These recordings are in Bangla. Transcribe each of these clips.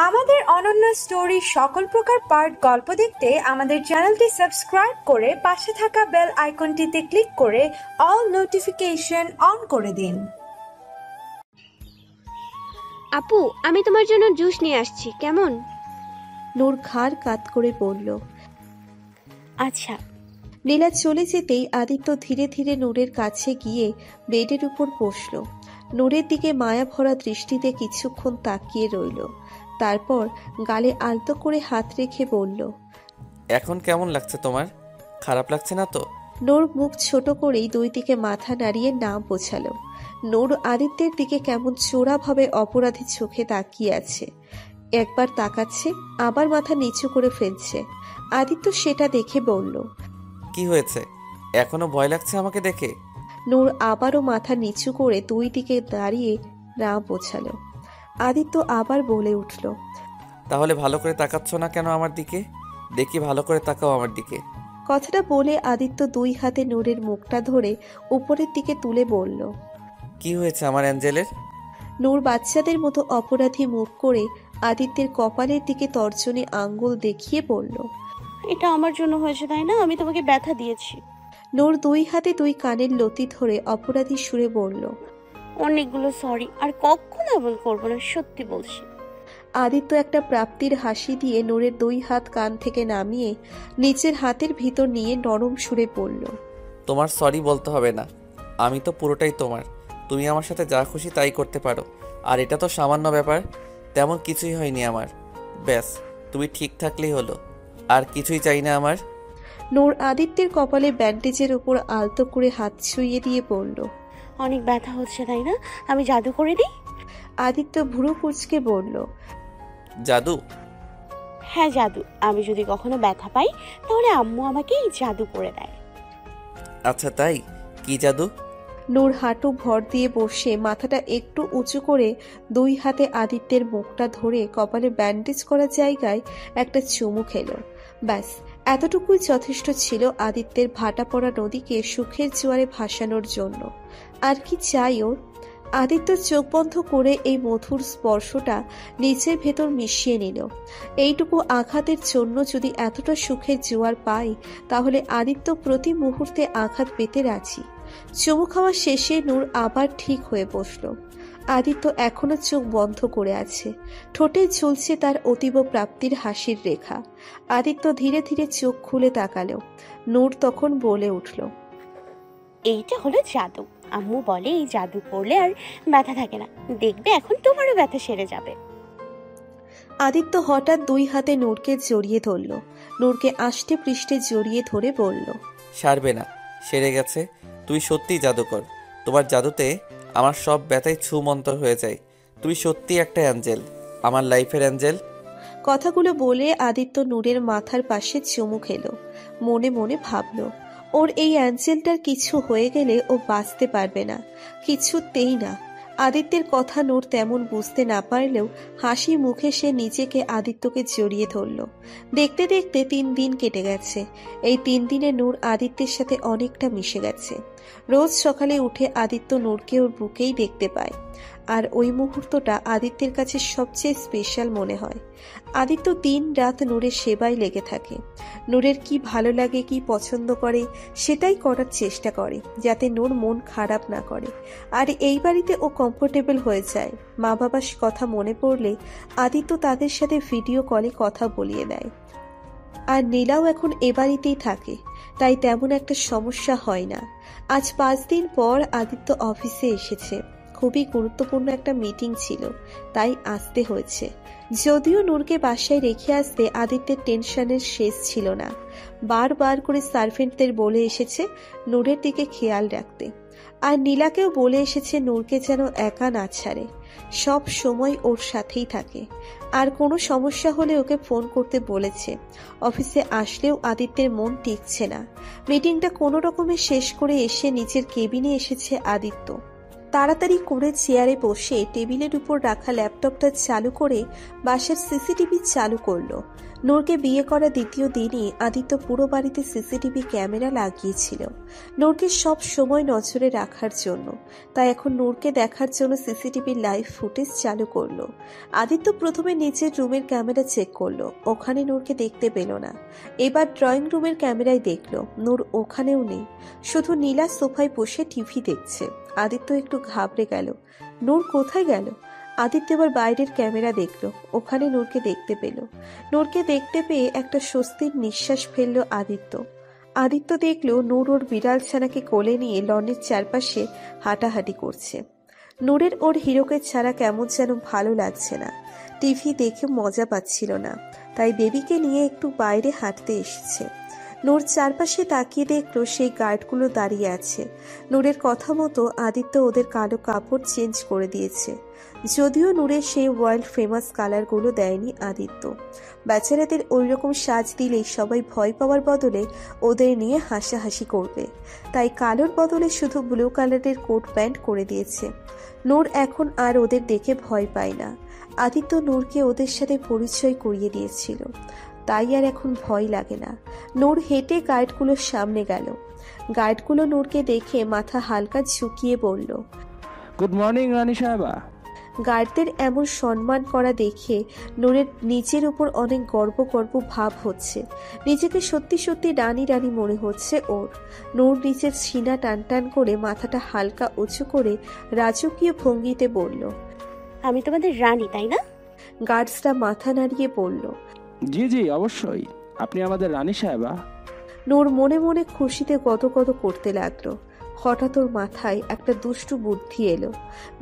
আমাদের অনন্য স্টোরি সকল প্রকার পার্ট গল্প দেখতে আমাদের চ্যানেলটি সাবস্ক্রাইব করে পাশে থাকা বেল আইকনটিতে ক্লিক করে অল নোটিফিকেশন অন করে দিন। আপু, আমি তোমার জন্য জুস নিয়ে আসছি, কেমন? নূর ঘাড় কাত করে বলল, আচ্ছা। নীলা চলে যেতেই আদিত্য ধীরে ধীরে নূরের কাছে গিয়ে বেডের উপর বসল। নূরের দিকে মায়া ভরা দৃষ্টিতে কিছুক্ষণ তাকিয়ে রইল। তারপর গালে আলতো করে হাত রেখে বলল, এখন কেমন লাগছে তোমার? খারাপ লাগছে না তো? নূর মুখ ছোট করেই দুই দিকে মাথা নাড়িয়ে না বোঝালো। নূর আদিত্যের দিকে কেমন চোরাভাবে অপরাধী চোখে তাকিয়ে আছে। একবার তাকাচ্ছে, আবার মাথা নিচু করে ফেলছে। আদিত্য সেটা দেখে বলল, কি হয়েছে? এখনো ভয় লাগছে আমাকে দেখে? নূর আবারও মাথা নিচু করে দুই দিকে দাঁড়িয়ে না বোঝালো। আদিত্য আবার বলে উঠল, তাহলে ভালো করে তাকাচ্ছ না কেন আমার দিকে? দেখি ভালো করে তাকাও আমার দিকে। কথাটা বলে আদিত্য দুই হাতে নূরের মুখটা ধরে উপরের দিকে তুলে বলল, কি হয়েছে আমার অ্যাঞ্জেলের? নূর বাচ্চাদের মতো অপরাধী মুখ করে আদিত্যের কপালের দিকে তর্জনী আঙ্গুল দেখিয়ে বলল, এটা আমার জন্য হয়েছে, তাই না? আমি তোমাকে ব্যথা দিয়েছি। নূর দুই হাতে দুই কানের লতি ধরে অপরাধী সুরে বলল, অনেকগুলো সরি, আর কখনো এমন করবো না, সত্যি বলছি। আদিত্য একটা প্রাপ্তির হাসি দিয়ে নূরের দুই হাত কান থেকে নামিয়ে নিচের হাতের ভিতর নিয়ে নরম সুরে বলল, তোমার সরি বলতে হবে না, আমি তো পুরোটাই তোমার। তুমি আমার সাথে যা খুশি তাই করতে পারো। আর এটা তো সামান্য ব্যাপার, তেমন কিছুই হয়নি আমার। ব্যাস, তুমি ঠিক থাকলেই হলো, আর কিছুই চাই না আমার। নূর আদিত্যের কপালে ব্যান্ডেজের উপর আলতো করে হাত ছুঁয়ে দিয়ে বলল, অনেক ব্যথা হচ্ছে, তাই না? আমি জাদু করে দিই? আদিত্য ভুরু কুঁচকে বলল, জাদু? হ্যাঁ, জাদু। আমি যদি কখনো ব্যথা পাই তাহলে আম্মু আমাকে এই জাদু করে দেয়। আচ্ছা তাই? কি জাদু? নূর হাঁটু ভর দিয়ে বসে মাথাটা একটু উঁচু করে দুই হাতে আদিত্যের মুখটা ধরে কপালে ব্যান্ডেজ করা জায়গায় একটা চুমু খেল। ব্যাস, এতটুকুই যথেষ্ট ছিল আদিত্যের ভাটা পড়া নদীকে সুখের জোয়ারে ভাসানোর জন্য। আর কি চাই ওর? আদিত্য চোখ বন্ধ করে এই মধুর স্পর্শটা নিচের ভেতর মিশিয়ে নিল। এইটুকু আঘাতের জন্য যদি এতটা সুখের জোয়ার পায়, তাহলে আদিত্য প্রতি মুহূর্তে আঘাত পেতে রাজি। চুমু খাওয়া শেষে নূর আবার ঠিক হয়ে বসল। আদিত্য এখনো চোখ বন্ধ করে আছে, ঠোঁটে ঝুলছে তার অতীব প্রাপ্তির হাসির রেখা। আদিত্য ধীরে ধীরে চোখ খুলে তাকালো। নূর তখন বলে উঠল, এইটা হলো জাদু। আম্মু বলে এই জাদু করলে আর ব্যথা থাকে না। দেখবে এখন তোমারও ব্যথা সেরে যাবে। আদিত্য হঠাৎ দুই হাতে নূরকে জড়িয়ে ধরল। নূরকে আষ্টে পৃষ্ঠে জড়িয়ে ধরে বলল, সারবে না, সেরে গেছে। তুই সত্যিই জাদুকর। তোমার জাদুতে আমার সব ব্যথাই ছুমন্তর হয়ে যায়। তুই সত্যি একটা অ্যাঞ্জেল, আমার লাইফের অ্যাঞ্জেল। কথাগুলো বলে আদিত্য নূরের মাথার পাশে চুমু খেল। মনে মনে ভাবল, ওর এই অ্যাঞ্জেলটার কিছু হয়ে গেলে ও বাঁচতে পারবে না, কিছুতেই না। আদিত্যের কথা নূর তেমন বুঝতে না পারলেও হাসি মুখে সে নিজেকে আদিত্যকে জড়িয়ে ধরল। দেখতে দেখতে 3 দিন কেটে গেছে। এই 3 দিনে নূর আদিত্যের সাথে অনেকটা মিশে গেছে। রোজ সকালে উঠে আদিত্য নূরকে ওর বুকেই দেখতে পায়, আর ওই মুহূর্তটা আদিত্যের কাছে সবচেয়ে স্পেশাল মনে হয়। আদিত্য দিন রাত নূরের সেবায় লেগে থাকে। নূরের কি ভালো লাগে, কি পছন্দ করে সেটাই করার চেষ্টা করে, যাতে নূর মন খারাপ না করে। আর এই বাড়িতে ও কমফোর্টেবল হয়ে যায়। মা বাবার কথা মনে পড়লে আদিত্য তাদের সাথে ভিডিও কলে কথা বলিয়ে দেয়। আর নীলাও এখন এ বাড়িতেই থাকে, তাই তেমন একটা সমস্যা হয় না। আজ 5 দিন পর আদিত্য অফিসে এসেছে। খুবই গুরুত্বপূর্ণ একটা মিটিং ছিল, তাই আসতে হয়েছে। যদিও নূরকে বাসায় রেখে আসতে আদিত্যের টেনশনের শেষ ছিল না। বারবার করে সার্ভেন্টদের বলে এসেছে নূরের দিকে খেয়াল রাখতে। আর নীলাকেও বলে এসেছে নূরকে যেন একা না ছাড়ে, সব সময় ওর সাথেই থাকে। আর কোনো সমস্যা হলে ওকে ফোন করতে বলেছে। অফিসে আসলেও আদিত্যের মন টিকছে না। মিটিংটা কোনো রকমে শেষ করে এসে নিচের কেবিনে এসেছে আদিত্য। তাড়াতাড়ি করে চেয়ারে বসে টেবিলের উপর রাখা ল্যাপটপটা চালু করে বাসার সিসিটিভি চালু করলো। নূরকে বিয়ে করা দ্বিতীয় দিনই আদিত্য পুরো বাড়িতে সিসিটিভি ক্যামেরা লাগিয়েছিল নূরকে সব সময় নজরে রাখার জন্য। তাই এখন নূরকে দেখার জন্য সিসিটিভি লাইভ ফুটেজ চালু করলো। আদিত্য প্রথমে নিচের রুমের ক্যামেরা চেক করলো, ওখানে নূরকে দেখতে পেল না। এবার ড্রয়িং রুমের ক্যামেরায় দেখলো নূর ওখানেও নেই, শুধু নীলা সোফায় বসে টিভি দেখছে। আদিত্য একটু ঘাবড়ে গেল, নূর কোথায় গেল? আদিত্য এবার বাইরের ক্যামেরা দেখলো, ওখানে নূরকে দেখতে পেল। নূরকে দেখতে পেয়ে একটা স্বস্তির নিঃশ্বাস ফেলল আদিত্য। আদিত্য দেখলো নূর ওর বিড়াল ছানাকে কোলে নিয়ে লনের চারপাশে হাঁটাহাঁটি করছে। নূরের ওর হিরোকে ছাড়া কেমন যেন ভালো লাগছে না, টিভি দেখে মজা পাচ্ছিল না, তাই বেবিকে নিয়ে একটু বাইরে হাঁটতে এসেছে। নূর চারপাশে তাকিয়ে দেখলো সেই গার্ডগুলো দাঁড়িয়ে আছে। নূরের কথা মতো আদিত্য ওদের কালো কাপড় চেঞ্জ করে দিয়েছে, যদিও নূরের সেই ওয়ার্ল্ড ফেমাস কালারগুলো দেয়নি আদিত্য। বেচারাদের ওই রকম সাজ দিলেই সবাই ভয় পাওয়ার বদলে ওদের নিয়ে হাসাহাসি করবে, তাই কালোর বদলে শুধু ব্লু কালারের কোট প্যান্ট করে দিয়েছে। নূর এখন আর ওদের দেখে ভয় পায় না। আদিত্য নূরকে ওদের সাথে পরিচয় করিয়ে দিয়েছিল, তাই আর এখন ভয় লাগে না। নূর হেঁটে গার্ডগুলোর সামনে গেল। গার্ডগুলো নূরকে দেখে মাথা হালকা ঝুঁকিয়ে বলল, গুড মর্নিং রানী সাহেবা। গার্ডদের এমন সম্মান করা দেখে নূরের নিজের উপর অনেক গর্ব গর্ব ভাব হচ্ছে। নিজেকে সত্যি সত্যি রানী রানী মনে হচ্ছে ওর। নূর নিজের সিনা টান টান করে মাথাটা হালকা উঁচু করে রাজকীয় ভঙ্গিতে বলল, আমি তোমাদের রানী, তাই না? গার্ডসরা মাথা নাড়িয়ে বলল, জি জি অবশ্যই, আপনি আমাদের রানী সাহেবা। নূর মনে মনে খুশিতে গদগদ করতে লাগলো। হঠাৎ ওর মাথায় একটা দুষ্টু বুদ্ধি এলো।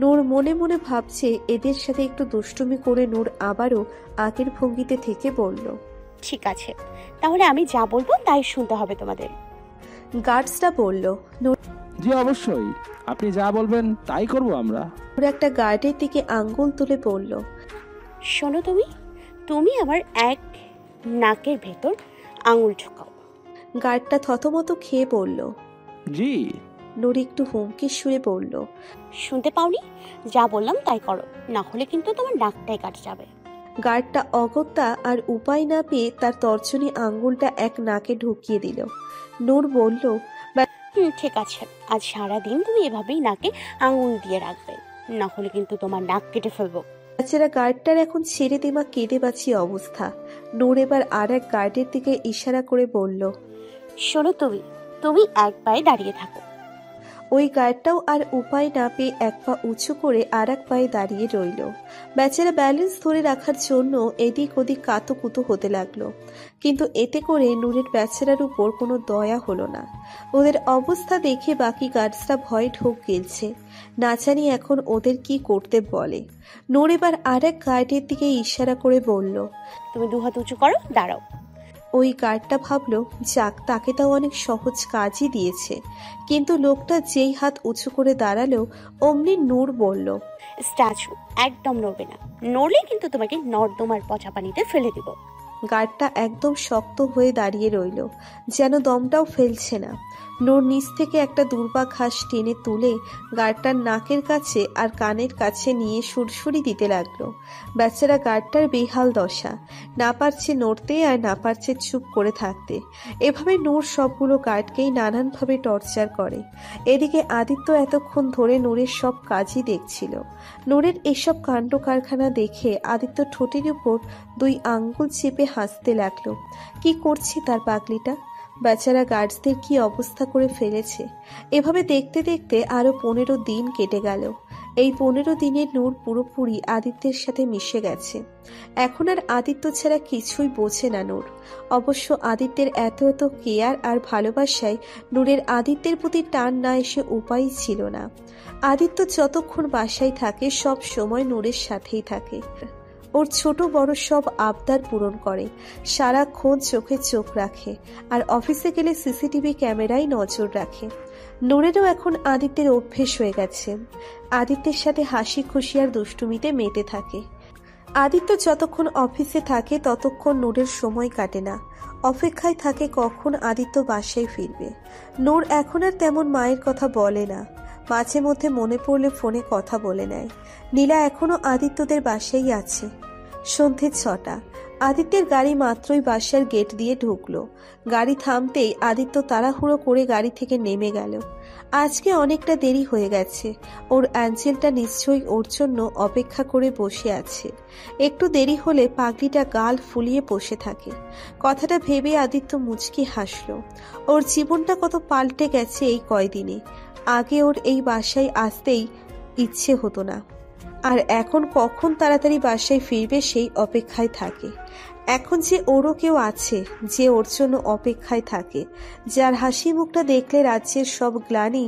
নূর মনে মনে ভাবছে এদের সাথে একটু দুষ্টুমি করে নূর আবারও আগের ভঙ্গিতে থেকে বলল, ঠিক আছে, তাহলে আমি যা বলবো তাই শুনতে হবে তোমাদের। গার্ডসরা বলল, নূর জি অবশ্যই, আপনি যা বলবেন তাই করব আমরা। একটা গার্ডের দিকে আঙ্গুল তুলে বলল, শোনো, তুমি আমার এক নাকের ভেতর আঙুল ঢোকাও। গার্ডটা থতমত খেয়ে বলল, জি। নূর একটু হুমকি সুরে বলল, শুনতে পাওনি? যা বললাম তাই করো, না হলে কিন্তু তোমার নাকটাই কাটা যাবে। গার্ডটা অগত্যা আর উপায় না পেয়ে তার তর্জনী আঙ্গুলটা এক নাকে ঢুকিয়ে দিল। নূর বলল, ঠিক আছে, আজ সারাদিন তুমি এভাবেই নাকে আঙুল দিয়ে রাখবে, না হলে কিন্তু তোমার নাক কেটে ফেলবো। তাছাড়া গার্ডটার এখন ছেড়ে দেমা কেঁদে বাঁচি অবস্থা। নূর এবার আর এক গার্ডের দিকে ইশারা করে বলল, শোনো, তুমি এক পায়ে দাঁড়িয়ে থাকো। ওই গার্ডটাও আর উপায় না পেয়ে এক পা উঁচু করে আর এক পায়ে দাঁড়িয়ে রইল। বেচারা ব্যালেন্স ধরে রাখার জন্য এদিক ওদিক কাতুকুতু হতে লাগলো, কিন্তু এতে করে নূরের বেচারার উপর কোনো দয়া হলো না। ওদের অবস্থা দেখে বাকি গার্ডসরা ভয়ে ঢোক গিলছে, না জানি এখন ওদের কি করতে বলে। নূর এবার আর এক গার্ডের দিকে ইশারা করে বলল, তুমি দুহাত উঁচু করো, দাঁড়াও। ওই গার্ডটা ভাবলো, যাক, তাকে তাও অনেক সহজ কাজই দিয়েছে। কিন্তু লোকটা যেই হাত উঁচু করে দাঁড়ালো, অমনি নূর বলল, স্ট্যাচু, একদম নড়বে না, নড়লে কিন্তু তোমাকে নর্দমার পচা পানিতে ফেলে দিব। গার্ডটা একদম শক্ত হয়ে দাঁড়িয়ে রইল, যেন দমটাও ফেলছে না। নূর নিচ থেকে একটা দুর্বা ঘাস টেনে তুলে গার্ডটার নাকের কাছে আর কানের কাছে নিয়ে সুরসুরি দিতে লাগলো। বেচারা গার্ডটার বেহাল দশা, না পারছে নড়তে আর না পারছে চুপ করে থাকতে। এভাবে নূর সবগুলো গার্ডকেই নানানভাবে টর্চার করে। এদিকে আদিত্য এতক্ষণ ধরে নূরের সব কাজই দেখছিল। নূরের এসব কাণ্ড কারখানা দেখে আদিত্য ঠোঁটের উপর দুই আঙ্গুল চেপে হাসতে লাগলো। কি করছে তার পাগলিটা? বেচারা গার্ডসদের কি অবস্থা করে ফেলেছে। এভাবে দেখতে দেখতে আরো 15 দিন কেটে গেল। এই 15 দিনে নূর পুরোপুরি আদিত্যের সাথে মিশে গেছে। এখন আর আদিত্য ছাড়া কিছুই বোঝে না নূর। অবশ্য আদিত্যের এত এত কেয়ার আর ভালোবাসায় নূরের আদিত্যের প্রতি টান না এসে উপায়ই ছিল না। আদিত্য যতক্ষণ বাসায় থাকে সব সময় নূরের সাথেই থাকে। ওর ছোট বড় সব আবদার পূরণ করে, সারাক্ষণ চোখে চোখ রাখে, আর অফিসে গেলে সিসিটিভি ক্যামেরায় নজর রাখে। নূরেরও এখন আদিত্যের অভ্যেস হয়ে গেছে। আদিত্যের সাথে হাসি খুশি আর দুষ্টুমিতে মেতে থাকে। আদিত্য যতক্ষণ অফিসে থাকে ততক্ষণ নূরের সময় কাটে না, অপেক্ষায় থাকে কখন আদিত্য বাসায় ফিরবে। নূর এখন আর তেমন মায়ের কথা বলে না। মাঝে মধ্যে মনে পড়লে ফোনে কথা বলে নেয়। নীলা এখনো আদিত্যদের বাসায় আছে। সন্ধে 6টা। আদিত্যের গাড়ি মাত্রই বাসার গেট দিয়ে ঢুকলো। গাড়ি থামতেই আদিত্য তাড়াহুড়ো করে গাড়ি থেকে নেমে গেল। আজকে অনেকটা দেরি হয়ে গেছে। ওর অ্যাঞ্জেলটা নিশ্চয়ই ওর জন্য অপেক্ষা করে বসে আছে। একটু দেরি হলে পাগলিটা গাল ফুলিয়ে বসে থাকে। কথাটা ভেবে আদিত্য মুচকি হাসল। ওর জীবনটা কত পাল্টে গেছে এই কয়দিনে। আগে ওর এই বাসায় আসতেই ইচ্ছে হতো না, আর এখন কখন তাড়াতাড়ি বাসায় ফিরবে সেই অপেক্ষায় থাকে। এখন যে ওরও কেউ আছে যে ওর জন্য অপেক্ষায় থাকে, যার হাসি মুখটা দেখলে রাজ্যের সব গ্লানি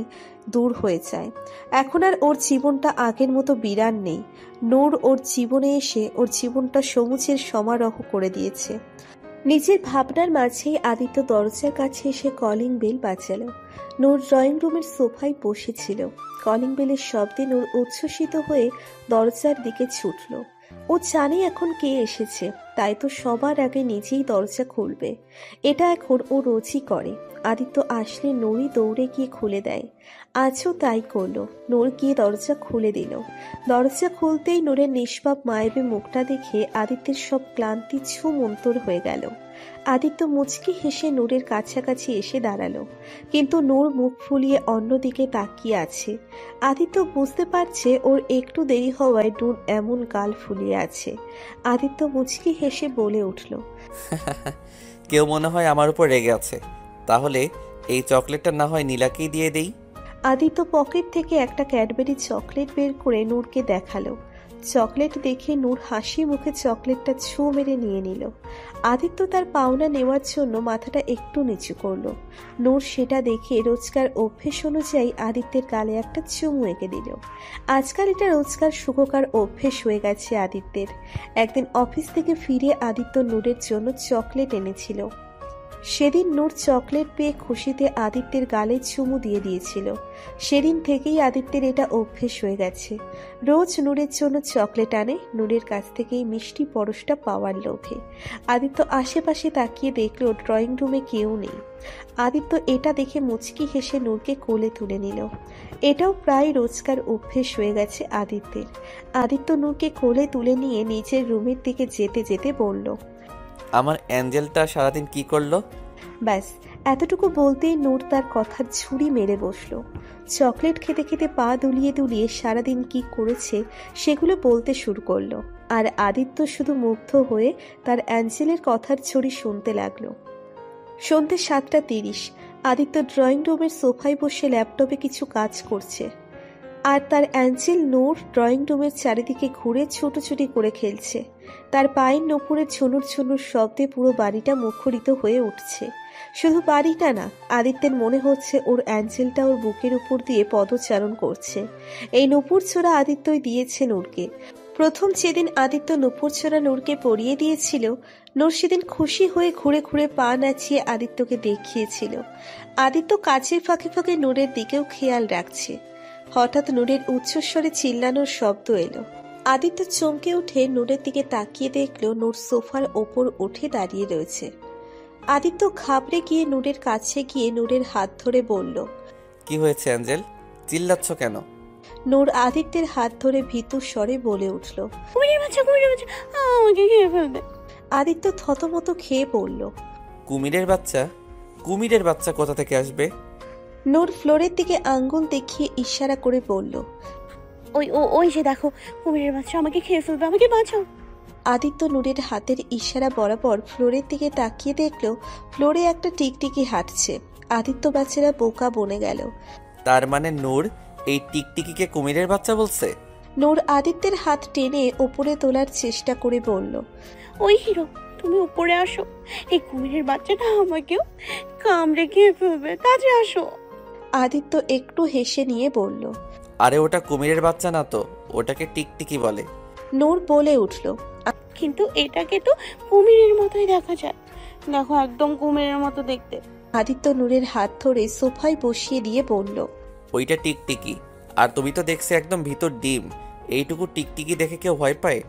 দূর হয়ে যায়। এখন আর ওর জীবনটা আগের মতো বিরান নেই। নূর ওর জীবনে এসে ওর জীবনটা সবুজের সমারোহ করে দিয়েছে। নিজের ভাবনার মাঝেই আদিত্য দরজার কাছে এসে কলিং বেল বাজালো। নূর ড্রয়িং রুমের সোফায় বসেছিল। কলিং বেলের শব্দে নূর উচ্ছ্বসিত হয়ে দরজার দিকে ছুটল। ও জানে এখন কে এসেছে, তাই তো সবার আগে নিজেই দরজা খুলবে। এটা এখন ও রোজই করে। আদিত্য আসলে নূরই দৌড়ে গিয়ে খুলে দেয়। আজও তাই করলো। নূর গিয়ে দরজা খুলে দিল। দরজা খুলতেই নূরের নিষ্পাপ মায়াবী মুখটা দেখে আদিত্যের সব ক্লান্তি ছুমন্তর হয়ে গেল। আদিত্য মুচকি হেসে নূরের কাছাকাছি এসে দাঁড়ালো, কিন্তু নূর মুখ ফুলিয়ে অন্যদিকে তাকিয়ে আছে। আদিত্য বুঝতে পারছে ওর একটু দেরি হওয়ায় নূর এমন গাল ফুলিয়ে আছে। আদিত্য মুচকি হেসে বলে উঠল, কেউ মনে হয় আমার উপর রেগে আছে। তাহলে এই চকলেটটা না হয় নীলাকেই দিয়ে দেই। আদিত্য পকেট থেকে একটা ক্যাডবেরি চকলেট বের করে নূরকে দেখালো। চকলেট দেখে নূর হাসি মুখে চকলেটটা ছু মেরে নিয়ে নিল। আদিত্য তার পাওনা নেওয়ার জন্য মাথাটা একটু নিচু করলো। নূর সেটা দেখে রোজকার অভ্যেস অনুযায়ী আদিত্যের গালে একটা চুমু এঁকে দিল। আজকাল এটা রোজকার সুখকার অভ্যেস হয়ে গেছে আদিত্যের। একদিন অফিস থেকে ফিরে আদিত্য নূরের জন্য চকলেট এনেছিল। সেদিন নূর চকলেট পেয়ে খুশিতে আদিত্যের গালে চুমু দিয়ে দিয়েছিল। সেদিন থেকেই আদিত্যের এটা অভ্যেস হয়ে গেছে। রোজ নূরের জন্য চকলেট আনে, নূরের কাছ থেকেই মিষ্টি পরশটা পাওয়ার লোভে। আদিত্য আশেপাশে তাকিয়ে দেখল ড্রয়িং রুমে কেউ নেই। আদিত্য এটা দেখে মুচকি হেসে নূরকে কোলে তুলে নিল। এটাও প্রায় রোজকার অভ্যেস হয়ে গেছে আদিত্যের। আদিত্য নূরকে কোলে তুলে নিয়ে নিজের রুমের দিকে যেতে যেতে বলল, আমার অ্যাঞ্জেলটা সারাদিন কি করলো? ব্যাস এতটুকু বলতেই নূর তার কথার ঝুড়ি মেরে বসলো। চকলেট খেতে খেতে পা দুলিয়ে দুলিয়ে সারাদিন কি করেছে সেগুলো বলতে শুরু করলো। আর আদিত্য শুধু মুগ্ধ হয়ে তার অ্যাঞ্জেলের কথার ঝুড়ি শুনতে লাগলো। সন্ধ্যে 7:30। আদিত্য ড্রয়িং রুমের সোফায় বসে ল্যাপটপে কিছু কাজ করছে, আর তার অ্যাঞ্জেল নূর ড্রয়িং রুমের চারিদিকে ঘুরে ছুটোছুটি করে খেলছে। তার পায়ের নপুরের ঝুনুর ঝুনুর শব্দে পুরো বাড়িটা মুখরিত হয়ে উঠছে। শুধু বাড়িটা না, আদিত্যের মনে হচ্ছে ওর অ্যাঞ্জেলটা ওর বুকের উপর দিয়ে পদচারণ করছে। এই নূপুর ছোড়া আদিত্যই দিয়েছে নূরকে। প্রথম যেদিন আদিত্য নূপুর ছোড়া নূরকে পরিয়ে দিয়েছিল, নূর সেদিন খুশি হয়ে ঘুরে ঘুরে পা নাচিয়ে আদিত্যকে দেখিয়েছিল। আদিত্য কাজের ফাঁকে ফাঁকে নূরের দিকেও খেয়াল রাখছে। হঠাৎ নূরের উচ্চস্বরে চিল্লানোর শব্দ এলো। আদিত্য চমকে উঠে নূরের দিকে তাকিয়ে দেখল নূর সোফার ওপর উঠে দাঁড়িয়ে রয়েছে। আদিত্য ঘাবড়ে গিয়ে নূরের কাছে গিয়ে নূরের হাত ধরে বলল, কি হয়েছে অ্যাঞ্জেল, চিল্লাচ্ছ কেন? নূর আদিত্যের হাত ধরে ভীতু স্বরে বলে উঠল, কুমিরের বাচ্চা, কুমিরের বাচ্চা, আমাকে খেয়ে ফেলবে। আদিত্য থতমত খেয়ে বলল, কুমিরের বাচ্চা? কুমিরের বাচ্চা কোথা থেকে আসবে? নূর ফ্লোরের দিকে আঙ্গুল দেখিয়ে ইশারা করে বলল, ওই যে দেখো, কুমিরের বাচ্চা আমাকে খেয়ে ফেলবে, আমাকে বাঁচাও। আদিত্য নূরের হাতের ইশারা বরাবর ফ্লোরের দিকে তাকিয়ে দেখল ফ্লোরে একটা টিকটিকি হাঁটছে। আদিত্য বাচ্চারা বোকা বনে গেল। তার মানে নূর এই টিকটিকিকে কুমিরের বাচ্চা বলছে? নূর আদিত্যের হাত টেনে উপরে তোলার চেষ্টা করে বলল, ওই হিরো, তুমি উপরে আসো, এই কুমিরের বাচ্চাটা আমাকেও কামড়ে খেয়ে ফেলবে, কাছে আসো। আদিত্য একটু হেসে নিয়ে বলল, আরে ওটা কুমিরের বাচ্চা না তো, ওটাকে টিকটিকি বলে। নূর বলে উঠল, কিন্তু এটাকে তো কুমিরের মতোই দেখা যায়, দেখো একদম কুমিরের মতো দেখতে। আদিত্য নূরের হাত ধরে সোফায় বসিয়ে দিয়ে বলল, ওইটা টিকটিকি, আর তুমি তো দেখছি একদম ভিতর ডিম। এইটুকু টিকটিকি দেখে কেউ ভয় পায়?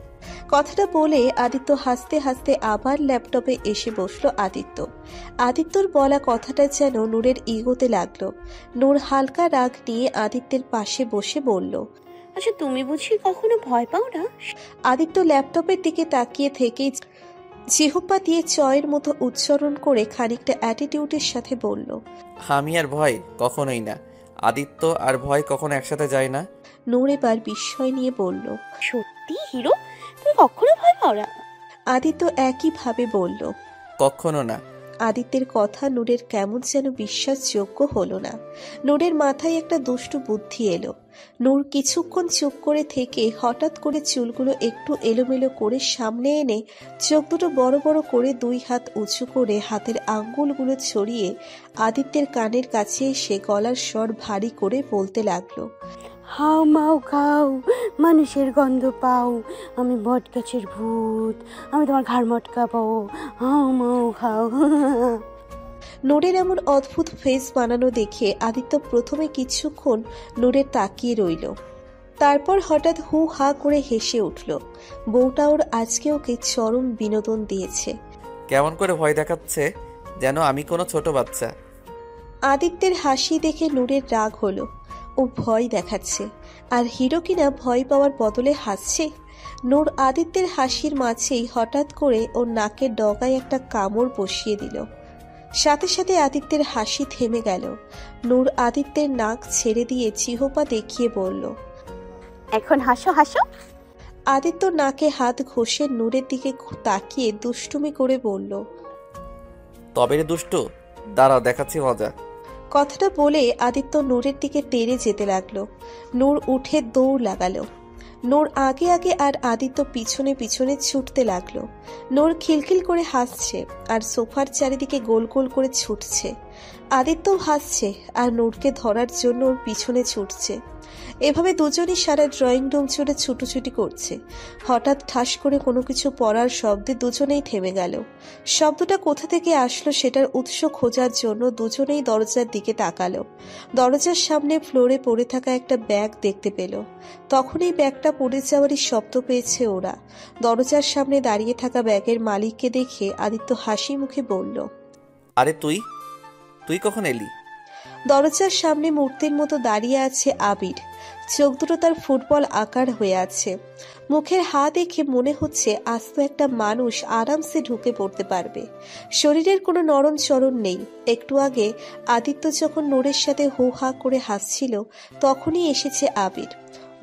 কথাটা বলে আদিত্য হাসতে হাসতে আবার ল্যাপটপে এসে বসলো। আদিত্য আদিত্যর বলা কথাটা যেন নূরের ইগোতে লাগলো। নূর হালকা রাগ নিয়ে আদিত্যের পাশে বসে বলল, আচ্ছা তুমি বুঝি কখনো ভয় পাও না? আদিত্য ল্যাপটপের দিকে তাকিয়ে থেকেই জিহ্বা দিয়ে চয়ের মতো উচ্চারণ করে খানিকটা অ্যাটিটিউডের সাথে বলল, আমি আর ভয় কখনোই না। আদিত্য আর ভয় কখনো একসাথে যায় না। নূর এবার বিস্ময় নিয়ে বলল। সত্যি হিরো, তুমি কখনো ভয় পাও না? আদিত্য একইভাবে বলল। কখনো না। আদিত্যের কথা নূরের কেমন যেন বিশ্বাসযোগ্য হলো না। নূরের মাথায় একটা দুষ্টু বুদ্ধি এলো। নূর কিছুক্ষণ চুপ করে থেকে হঠাৎ করে চুলগুলো একটু এলোমেলো করে সামনে এনে চোখ দুটো বড় বড় করে দুই হাত উঁচু করে হাতের আঙ্গুলগুলো ছড়িয়ে আদিত্যের কানের কাছে এসে গলার স্বর ভারী করে বলতে লাগলো, হাও মাও খাও, মানুষের গন্ধ পাও, আমি বট গাছের ভূত, আমি তোমার ঘাড় মটকাবো, হাও মাও খাও। নূরের এমন অদ্ভুত ফেস বানানো দেখে আদিত্য প্রথমে কিছুক্ষণ নূরের তাকিয়ে রইল। তারপর হঠাৎ হু হা করে হেসে উঠল। বউটা ওর আজকে ওকে চরম বিনোদন দিয়েছে। কেমন করে ভয় দেখাচ্ছে, যেন আমি কোনো ছোট বাচ্চা। আদিত্যের হাসি দেখে নূরের রাগ হলো। ও ভয় দেখাচ্ছে, আর হিরো কিনা ভয় পাওয়ার বদলে হাসছে। নূর আদিত্যের হাসির মাঝেই হঠাৎ করে ওর নাকের ডগায় একটা কামড় বসিয়ে দিল। সাথে সাথে আদিত্যের হাসি থেমে গেল। নূর আদিত্যের নাক ছেড়ে দিয়ে জিহ্বা দেখিয়ে বলল, এখন হাসো হাসো। আদিত্য নাকে হাত ঘষে নূরের দিকে তাকিয়ে দুষ্টুমি করে বলল, তবে রে দুষ্টু, দাঁড়াও দেখাচ্ছি মজা। কথাটা বলে আদিত্য নূরের দিকে তেড়ে যেতে লাগলো। নূর উঠে দৌড় লাগালো। নূর আগে আগে আর আদিত্য পিছনে পিছনে ছুটতে লাগলো। নূর খিলখিল করে হাসছে আর সোফার চারিদিকে গোল গোল করে ছুটছে। আদিত্যও হাসছে আর নূরকে ধরার জন্য ওর পিছনে ছুটছে। এভাবে দুজনই সারা ড্রয়িং রুম জুড়ে ছুটোছুটি করছে। হঠাৎ ঠাস করে কোনো কিছু পড়ার শব্দে দুজনেই থেমে গেল। শব্দটা কোথা থেকে আসলো সেটার উৎস খোঁজার জন্য দুজনেই দরজার দিকে তাকালো। দরজার সামনে ফ্লোরে পড়ে থাকা একটা ব্যাগ দেখতে পেল। তখনই ব্যাগটা পড়ে যাওয়ারই শব্দ পেয়েছে ওরা। দরজার সামনে দাঁড়িয়ে থাকা ব্যাগের মালিককে দেখে আদিত্য হাসি মুখে বলল, আরে তুই তুই কখন এলি? দরজার সামনে মূর্তির মতো দাঁড়িয়ে আছে আবির। চোখ দুটো তার ফুটবল আকার হয়ে আছে। মুখের হা দেখে মনে হচ্ছে আস্ত একটা মানুষ আরামসে ঢুকে পড়তে পারবে। শরীরের কোনো নরম চরণ নেই। একটু আগে আদিত্য যখন নূরের সাথে হো হা করে হাসছিল তখনই এসেছে আবির।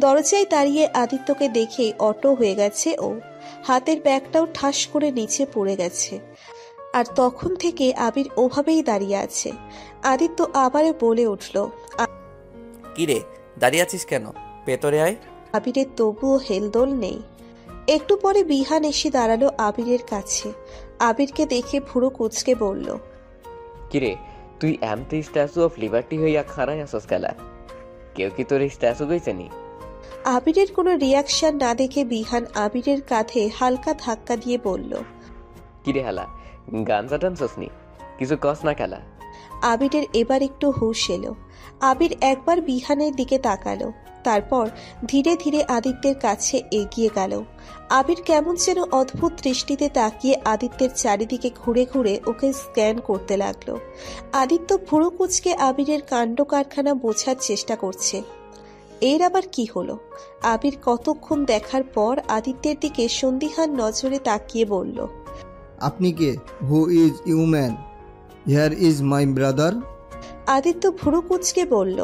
দরজায় দাঁড়িয়ে আদিত্যকে দেখেই অটো হয়ে গেছে ও। হাতের ব্যাগটাও ঠাস করে নিচে পড়ে গেছে। আর তখন থেকে আবির ওভাবেই দাঁড়িয়ে আছে। আদিত্য আবারও বলে উঠল, কিরে দাঁড়িয়ে আছিস কেন? ভেতরে আয়। আবিরের তবুও হেলদোল নেই। একটু পরে বিহান এসে দাঁড়ালো আবিরের কাছে। আবিরকে দেখে ভুরু কুচকে বলল, কিরে তুই এমতি স্ট্যাচু অফ লিবার্টি হইয়া খাড়াই আসস গেলা? কেউ কি তোর স্ট্যাচু গইছে নি? আবিরের কোনো রিয়াকশন না দেখে বিহান আবিরের কাঁধে হালকা ধাক্কা দিয়ে বলল, কিরে হেলা, গাঞ্জা টানছস নি? কিছু কস না খেলা? আবিরের এবার একটু হুঁশ এলো। আবির একবার বিহানের দিকে তাকালো, তারপর ধীরে ধীরে আদিত্যের কাছে এগিয়ে গেল। আবির কেমন যেন অদ্ভুত দৃষ্টিতে তাকিয়ে আদিত্যের চারিদিকে ঘুরে ঘুরে ওকে স্ক্যান করতে লাগলো। আদিত্য ভুরু কুচকে আবিরের কাণ্ড কারখানা বোঝার চেষ্টা করছে। এর আবার কি হলো? আবির কতক্ষণ দেখার পর আদিত্যের দিকে সন্দিহান নজরে তাকিয়ে বলল, আপনি কে? Who is you man? Here is my brother. Aditya ভুরু কুচকে বলল,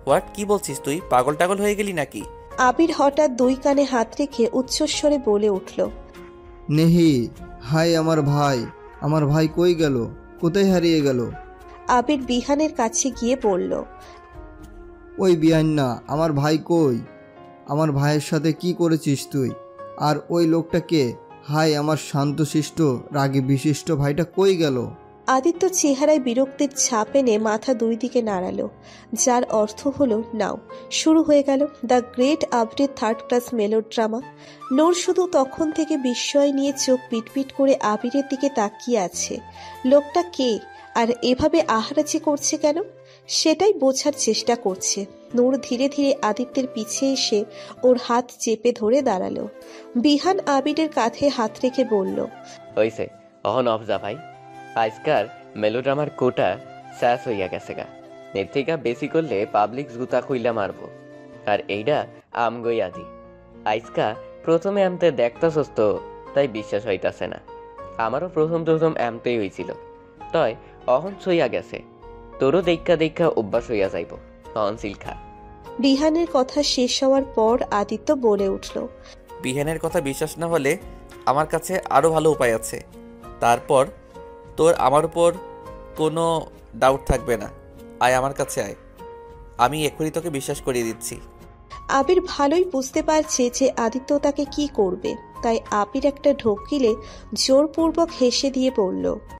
হোয়াট? কি বলছিস তুই? পাগল টাগল হয়ে গেলি নাকি? আবির হঠাৎ দুই কানে হাত রেখে উচ্চস্বরে বলে উঠল, নেহি, হাই আমার ভাই। আমার ভাই কই গেল? কোথায় হারিয়ে গেল? আবির বিহানের কাছে গিয়ে বলল, ওই বিহান না, আমার ভাই কই? আমার ভাইয়ের সাথে কি করেছিস তুই? আর ওই লোকটা কে? হাই আমার শান্তশিষ্ট রাগী বিশিষ্ট ভাইটা কই গেল? আদিত্য চেহারায় বিরক্তির ছাপ এনে মাথা দুই দিকে নাড়ালো, যার অর্থ হলো নাও শুরু হয়ে গেল the great update third class melodrama. Noor শুধু তখন থেকে বিস্ময় নিয়ে চোখ পিটপিট করে আবিরের দিকে তাকিয়ে আছে। লোকটা কে আর এভাবে আহারাজি করছে কেন সেটাই বোঝার চেষ্টা করছে। নূর ধীরে ধীরে আদিত্যের পিছে এসে ওর হাত চেপে ধরে দাঁড়ালো। বিহান আবিরের কাঁধে হাত রেখে বলল, হইছে, অহন অফ যা ভাই। আজকার মেলোড্রামার কোটা শেষ হইয়া গেছে গা। এর থেকে বেশি করলে পাবলিক জুতা খুইলা মারবো। আর এইটা আমগই আদি। আইজকা প্রথমে আমতে দেখতাছস তো, তাই বিশ্বাস হইতাছে না। আমারও প্রথম আমতেই হয়েছিল, তয় অহন সইয়া গেছে। তোরও দেখা অভ্যাস হইয়া যাইব। অহনশীল খা। বিহানের কথা শেষ হওয়ার পর আদিত্য বলে উঠল, বিহানের কথা বিশ্বাস না হলে আমার কাছে আরও ভালো উপায় আছে। তারপর তোর আমার উপর কোনো ডাউট থাকবে না। আয় আমার কাছে আয়, আমি এখনই তোকে বিশ্বাস করিয়ে দিচ্ছি। আবির ভালোই বুঝতে পারছে যে আদিত্য তাকে কি করবে, তাই আবির একটা ঢোক গিলে জোরপূর্বক হেসে দিয়ে বলল,